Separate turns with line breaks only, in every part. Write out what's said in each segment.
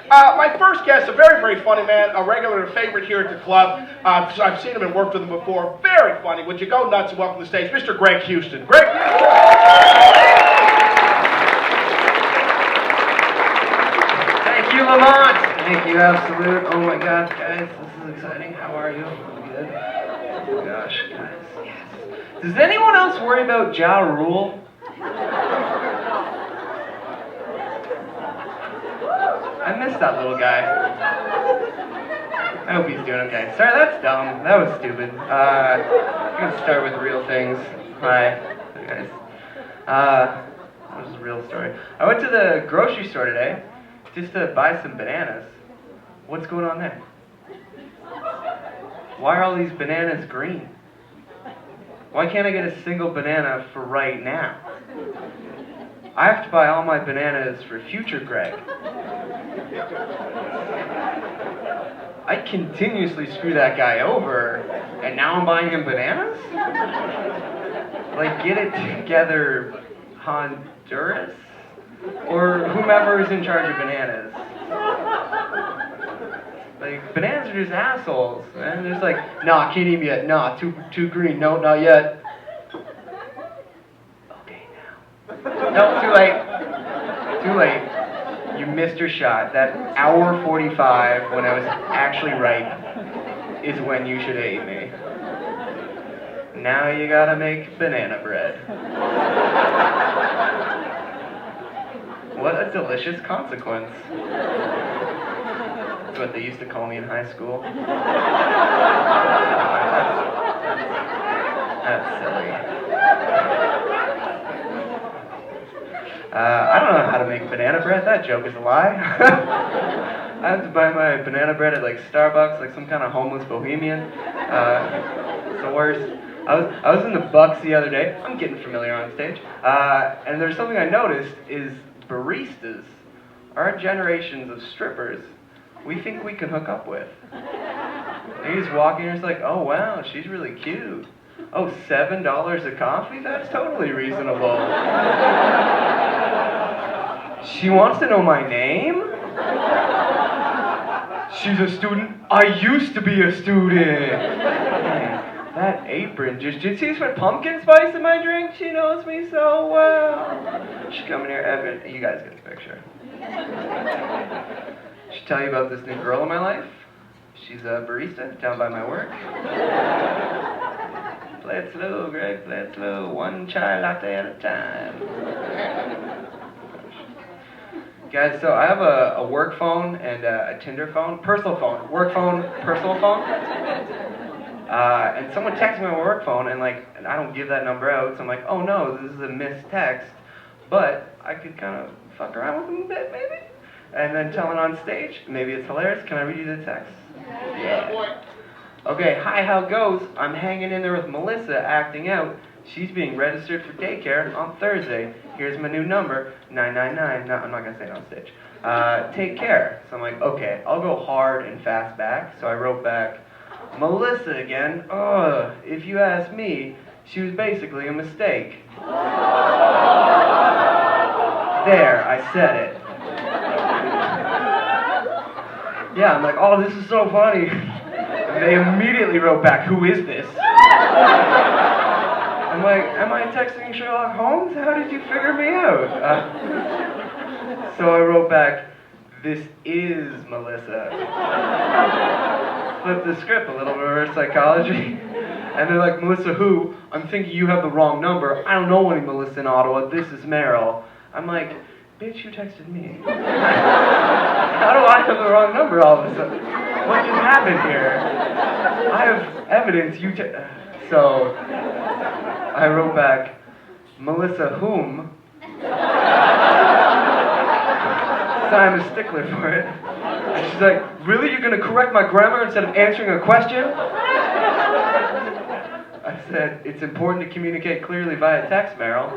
My first guest, a very, very funny man, a regular favorite here at the club. I've seen him and worked with him before. Very funny. Would you go nuts and welcome to the stage, Mr. Greg Houston. Greg Houston.
Thank you, Lamont. Thank you, Absolute. Oh my God, guys, this is exciting. How are you? Good. Oh gosh, guys. Yes. Does anyone else worry about Ja Rule? I miss that little guy. I hope he's doing okay. Sorry, that's dumb. That was stupid. I'm gonna start with real things. Hi, guys. That was a real story. I went to the grocery store today just to buy some bananas. What's going on there? Why are all these bananas green? Why can't I get a single banana for right now? I have to buy all my bananas for future Greg. I continuously screw that guy over, and now I'm buying him bananas? Like, get it together, Honduras? Or whomever is in charge of bananas. Like, bananas are just assholes, man. They're just like, nah, can't eat 'em yet. Nah, too green. No, not yet. Okay, now. No, too late. Too late. You missed your shot. That hour 45 when I was actually ripe is when you should have ate me. Now you gotta make banana bread. What a delicious consequence. That's what they used to call me in high school. That's silly. I don't know how to make banana bread. That joke is a lie. I have to buy my banana bread at like Starbucks, like some kind of homeless bohemian. It's the worst. I was in the Bucks the other day. I'm getting familiar on stage. And there's something I noticed is baristas are generations of strippers we think we can hook up with. You just walk in and it's like, oh wow, she's really cute. Oh, $7 a coffee? That's totally reasonable. She wants to know my name? She's a student? I used to be a student. Man, that apron, did you see put pumpkin spice in my drink? She knows me so well. She's coming here, Evan. You guys get the picture. Should tell you about this new girl in my life. She's a barista down by my work. Play it slow, Greg, play it slow. One chai latte at a time. Guys, so I have a work phone and a Tinder phone. Personal phone. Work phone, personal phone. And someone texted me on my work phone, and I don't give that number out, so I'm like, oh no, this is a missed text. But I could kind of fuck around with them a bit, maybe? And then tell it on stage. Maybe it's hilarious. Can I read you the text? Yeah. Okay, hi, how goes? I'm hanging in there with Melissa, acting out. She's being registered for daycare on Thursday. Here's my new number, 999. No, I'm not gonna say it on stage. Take care. So I'm like, okay, I'll go hard and fast back. So I wrote back, Melissa again. Ugh, if you ask me, she was basically a mistake. There, I said it. Yeah, I'm like, oh, this is so funny. And they immediately wrote back, who is this? I'm like, am I texting Sherlock Holmes? How did you figure me out? So I wrote back, this is Melissa. Flip the script, a little reverse psychology. And they're like, Melissa who? I'm thinking you have the wrong number. I don't know any Melissa in Ottawa. This is Meryl. I'm like, bitch, you texted me. How do I have the wrong number all of a sudden? What just happened here? I have evidence So I wrote back, Melissa whom? So I'm a stickler for it. And she's like, really? You're going to correct my grammar instead of answering a question? I said, it's important to communicate clearly via text, Meryl.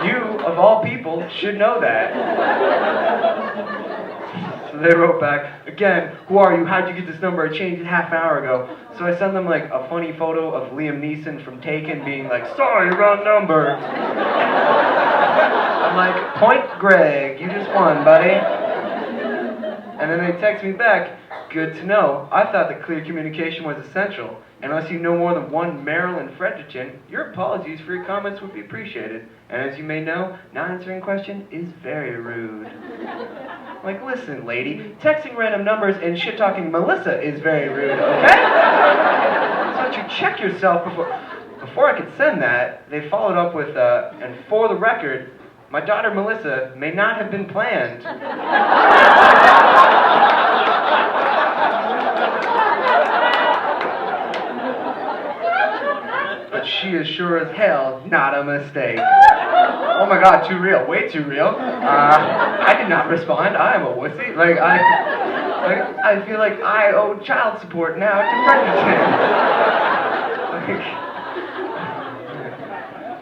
You, of all people, should know that. So they wrote back, again, who are you? How'd you get this number? I changed it half an hour ago. So I sent them like a funny photo of Liam Neeson from Taken being like, sorry, wrong number. I'm like, point Greg, you just won, buddy. And then they text me back, good to know. I thought that clear communication was essential. Unless you know more than one Maryland Fredericton, your apologies for your comments would be appreciated. And as you may know, not answering a question is very rude. Like, listen, lady, texting random numbers and shit-talking Melissa is very rude, okay? So that you check yourself before I could send that. They followed up with, and for the record, my daughter Melissa may not have been planned. But she is sure as hell not a mistake. Oh my god, too real, way too real. I did not respond, I am a wussy. I feel like I owe child support now to Fredericton.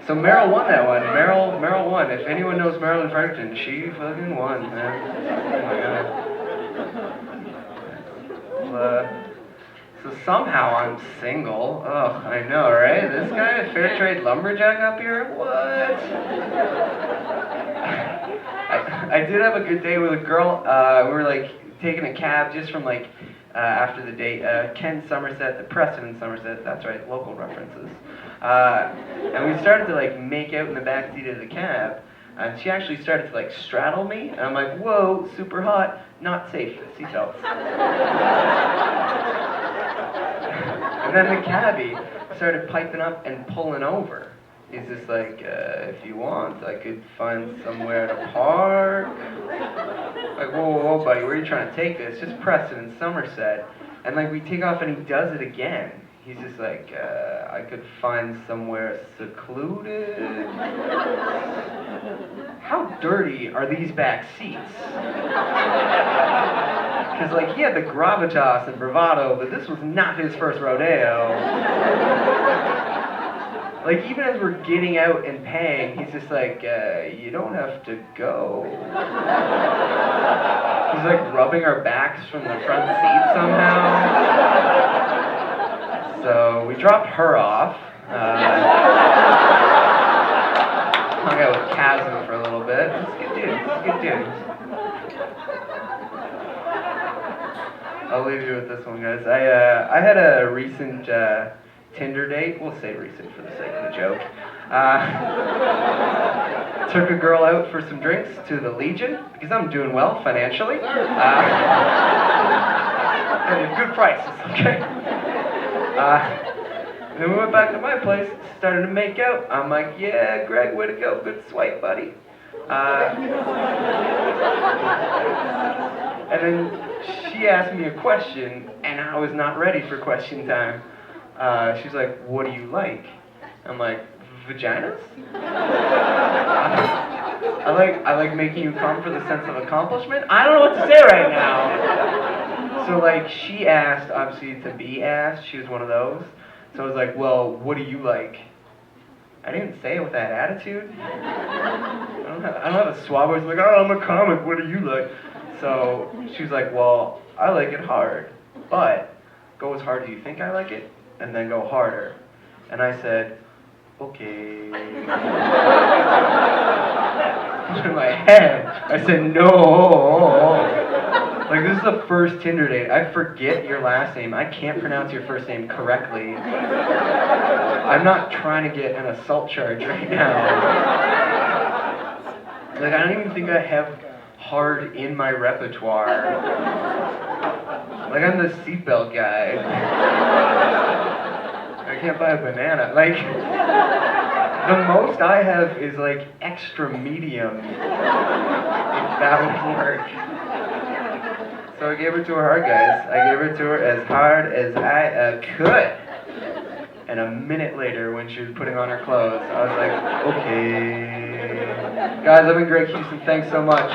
So Meryl won that one. Meryl won. If anyone knows Meryl and Fredericton, she fucking won, man. Oh my god. So somehow I'm single. Oh, I know, right? This guy, a fair trade lumberjack up here? What? I did have a good day with a girl. We were like taking a cab just from like after the date. Ken Somerset, the Preston in Somerset. That's right, local references. And we started to like make out in the back seat of the cab. And she actually started to like straddle me. And I'm like, whoa, super hot, not safe, seatbelts. And then the cabbie started piping up and pulling over. He's just like, if you want, I could find somewhere to park. Like, whoa, buddy, where are you trying to take this? Just Preston in Somerset. And like, we take off and he does it again. He's just like, I could find somewhere secluded. How dirty are these back seats? Because, like, he had the gravitas and bravado, but this was not his first rodeo. Like, even as we're getting out and paying, he's just like, you don't have to go. He's, like, rubbing our backs from the front seat somehow. So, we dropped her off. Hung out with Chasm for a little bit. It's a good dude. It's a good dude. I'll leave you with this one, guys. I had a recent Tinder date. We'll say recent for the sake of the joke. Took a girl out for some drinks to the Legion because I'm doing well financially. And good prices, okay? Then we went back to my place, started to make out. I'm like, yeah, Greg, way to go, good swipe, buddy. And then she asked me a question, and I was not ready for question time. She's like, what do you like? I'm like, vaginas? I like making you come for the sense of accomplishment. I don't know what to say right now. So like, she asked, obviously, to be asked. She was one of those. So I was like, well, what do you like? I didn't say it with that attitude. I don't have a swab voice like, oh, I'm a comic, what do you like? So she was like, well, I like it hard, but go as hard as you think I like it, and then go harder. And I said, okay. In my head, I said, no. Like, this is the first Tinder date. I forget your last name. I can't pronounce your first name correctly. I'm not trying to get an assault charge right now. Like, I don't even think I have hard in my repertoire. Like, I'm the seatbelt guy. I can't buy a banana. Like, the most I have is, like, extra medium. If that would work. So I gave her to her hard, guys. I gave her to her as hard as I could. And a minute later, when she was putting on her clothes, I was like, okay. Guys, I've been Greg Houston. Thanks so much.